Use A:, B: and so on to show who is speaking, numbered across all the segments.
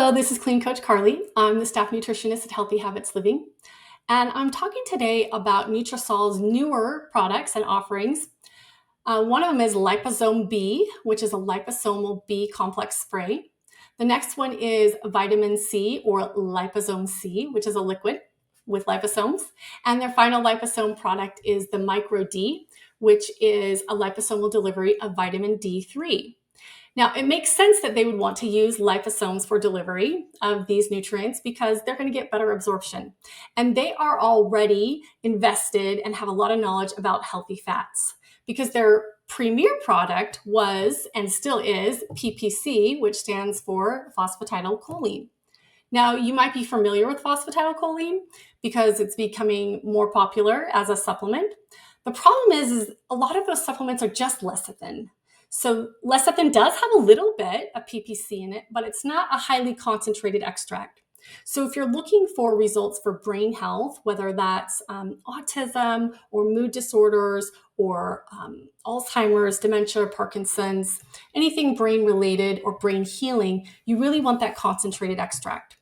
A: Hello, this is Clean Coach Carly. I'm the staff nutritionist at Healthy Habits Living, and I'm talking today about Nutrasal's newer products and offerings. One of them is Liposome B, which is a liposomal B complex spray. The next one is vitamin C or Liposome C, which is a liquid with liposomes. And their final liposome product is the Micro D, which is a liposomal delivery of vitamin D3. Now, it makes sense that they would want to use liposomes for delivery of these nutrients because they're going to get better absorption. And they are already invested and have a lot of knowledge about healthy fats because their premier product was and still is PPC, which stands for phosphatidylcholine. Now, you might be familiar with phosphatidylcholine because it's becoming more popular as a supplement. The problem is a lot of those supplements are just lecithin. So lecithin does have a little bit of PPC in it, but it's not a highly concentrated extract. So if you're looking for results for brain health, whether that's autism or mood disorders or Alzheimer's, dementia, Parkinson's, anything brain related or brain healing, you really want that concentrated extract.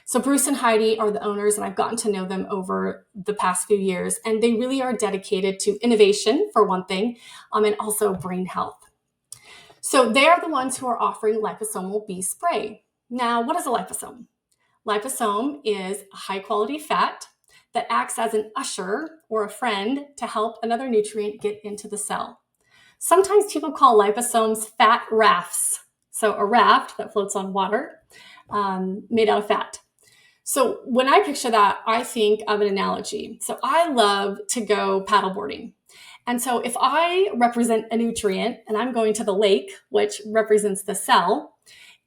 A: So Bruce and Heidi are the owners, and I've gotten to know them over the past few years, and they really are dedicated to innovation, for one thing, and also brain health. So they are the ones who are offering liposomal B spray. Now, what is a liposome? Liposome is a high-quality fat that acts as an usher or a friend to help another nutrient get into the cell. Sometimes people call liposomes fat rafts. So a raft that floats on water made out of fat. So when I picture that, I think of an analogy. So I love to go paddleboarding. And so if I represent a nutrient and I'm going to the lake, which represents the cell,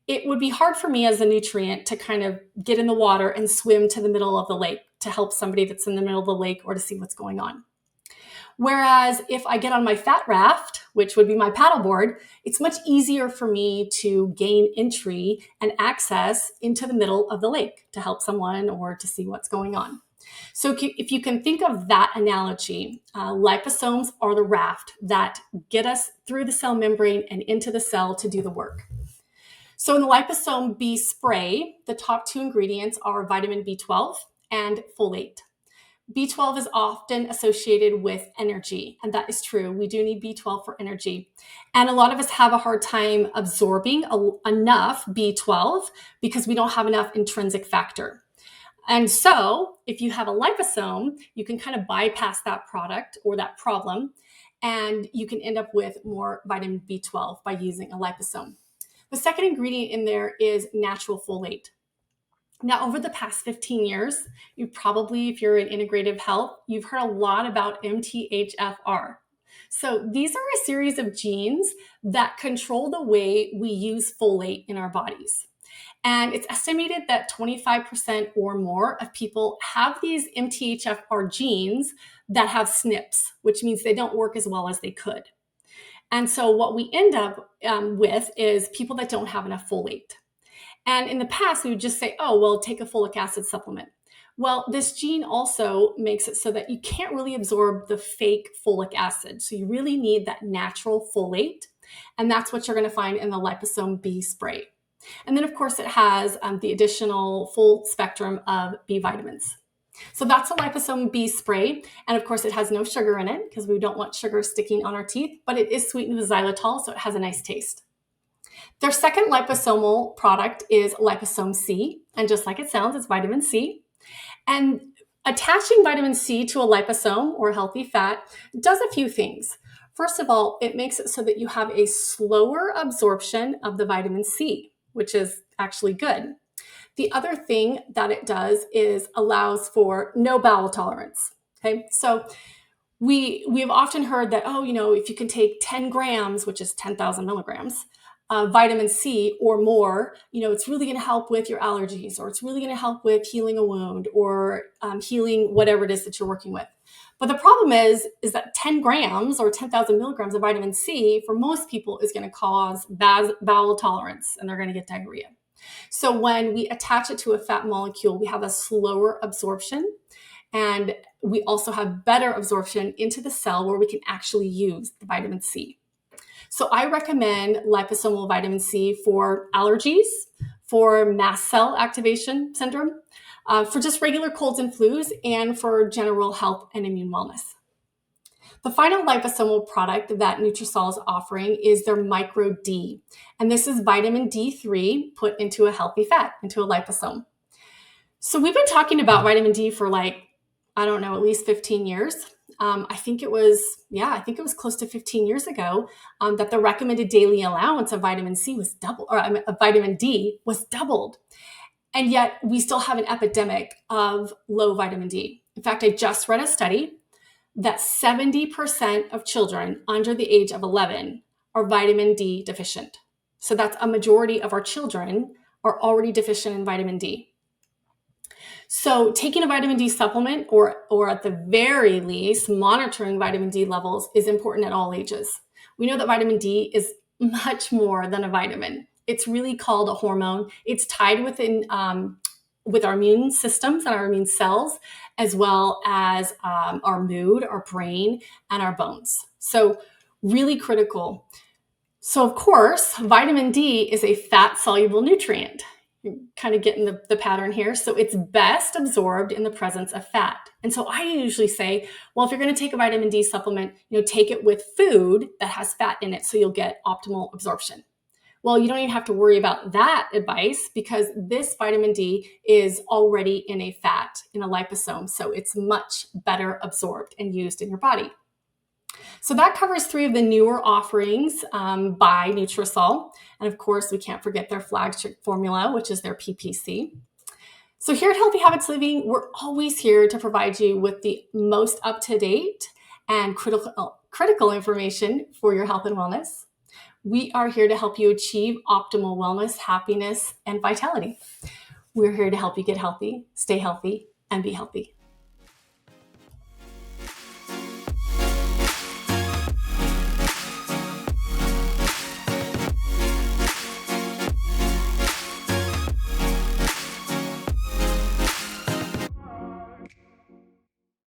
A: it would be hard for me as a nutrient to kind of get in the water and swim to the middle of the lake to help somebody that's in the middle of the lake or to see what's going on. Whereas if I get on my fat raft, which would be my paddleboard, it's much easier for me to gain entry and access into the middle of the lake to help someone or to see what's going on. So if you can think of that analogy, liposomes are the raft that get us through the cell membrane and into the cell to do the work. So in the Liposome B spray, the top two ingredients are vitamin B12 and folate. B12 is often associated with energy, and that is true. We do need B12 for energy. And a lot of us have a hard time absorbing enough B12 because we don't have enough intrinsic factor. And so if you have a liposome, you can kind of bypass that product or that problem, and you can end up with more vitamin B12 by using a liposome. The second ingredient in there is natural folate. Now, over the past 15 years, you probably, if you're in integrative health, you've heard a lot about MTHFR. So these are a series of genes that control the way we use folate in our bodies. And it's estimated that 25% or more of people have these MTHFR genes that have SNPs, which means they don't work as well as they could. And so what we end up with is people that don't have enough folate. And in the past, we would just say, oh, well, take a folic acid supplement. Well, this gene also makes it so that you can't really absorb the fake folic acid. So you really need that natural folate. And that's what you're going to find in the Liposome B spray. And then, of course, it has the additional full spectrum of B vitamins. So that's a Liposome B spray. And of course, it has no sugar in it because we don't want sugar sticking on our teeth, but it is sweetened with xylitol, so it has a nice taste. Their second liposomal product is Liposome C. And just like it sounds, it's vitamin C. And attaching vitamin C to a liposome or healthy fat does a few things. First of all, it makes it so that you have a slower absorption of the vitamin C, which is actually good. The other thing that it does is allows for no bowel tolerance. Okay, so we've often heard that, oh, if you can take 10 grams, which is 10,000 milligrams, vitamin C or more, it's really going to help with your allergies, or it's really going to help with healing a wound or healing whatever it is that you're working with. But the problem is that 10 grams or 10,000 milligrams of vitamin C for most people is going to cause bowel tolerance, and they're going to get diarrhea. So when we attach it to a fat molecule, we have a slower absorption, and we also have better absorption into the cell where we can actually use the vitamin C. So I recommend liposomal vitamin C for allergies, for mast cell activation syndrome, for just regular colds and flus, and for general health and immune wellness. The final liposomal product that Nutrasal is offering is their Micro D, and this is vitamin D3 put into a healthy fat, into a liposome. So we've been talking about vitamin D for at least 15 years. I think it was close to 15 years ago that the recommended daily allowance of vitamin C was doubled, of vitamin D was doubled. And yet we still have an epidemic of low vitamin D. In fact, I just read a study that 70% of children under the age of 11 are vitamin D deficient. So that's a majority of our children are already deficient in vitamin D. So taking a vitamin D supplement or at the very least monitoring vitamin D levels is important at all ages. We know that vitamin D is much more than a vitamin. It's really called a hormone. It's tied with our immune systems and our immune cells, as well as our mood, our brain, and our bones. So really critical. So of course, vitamin D is a fat-soluble nutrient. You're kind of getting the pattern here. So it's best absorbed in the presence of fat. And so I usually say, well, if you're going to take a vitamin D supplement, take it with food that has fat in it so you'll get optimal absorption. Well, you don't even have to worry about that advice because this vitamin D is already in a fat, in a liposome. So it's much better absorbed and used in your body. So that covers 3 of the newer offerings by Nutrasal. And of course, we can't forget their flagship formula, which is their PPC. So here at Healthy Habits Living, we're always here to provide you with the most up-to-date and critical information for your health and wellness. We are here to help you achieve optimal wellness, happiness, and vitality. We're here to help you get healthy, stay healthy, and be healthy.